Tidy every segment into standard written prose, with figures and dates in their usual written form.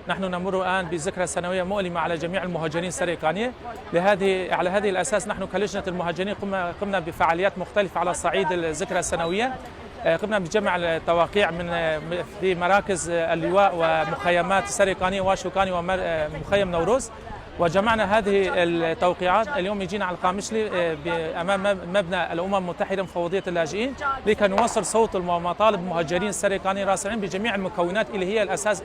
نحن نمر الآن بذكرى سنوية مؤلمة على جميع المهاجرين السريقانية. على هذه الأساس نحن كلجنة المهاجرين قمنا بفعاليات مختلفة على صعيد الذكرى السنوية. قمنا بجمع التواقيع في مراكز اللواء ومخيمات سريقانية وشوكاني ومخيم نوروز، وجمعنا هذه التوقيعات. اليوم يجينا على القامشلي امام مبنى الامم المتحده مفوضيه اللاجئين لكي نوصل صوت ومطالب المهاجرين السريقانيين راسعين بجميع المكونات اللي هي الاساس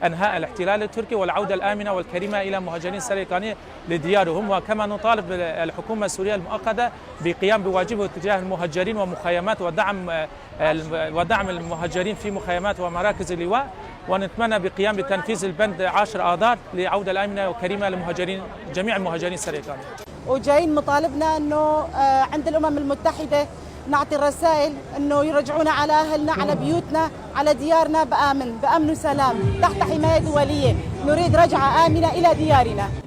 انهاء الاحتلال التركي والعوده الامنه والكريمه الى المهاجرين السريقانيين لديارهم، وكما نطالب الحكومه السوريه المؤقته بقيام بواجبه تجاه المهاجرين ومخيمات ودعم المهاجرين في مخيمات ومراكز اللواء، ونتمنى بقيام بتنفيذ البند 10 آذار لعودة الآمنة وكريمة للمهاجرين جميع المهاجرين السريقانيين. وجايين مطالبنا انه عند الامم المتحده نعطي الرسائل انه يرجعونا على اهلنا، على بيوتنا، على ديارنا بامن وسلام تحت حمايه دوليه. نريد رجعه امنه الى ديارنا.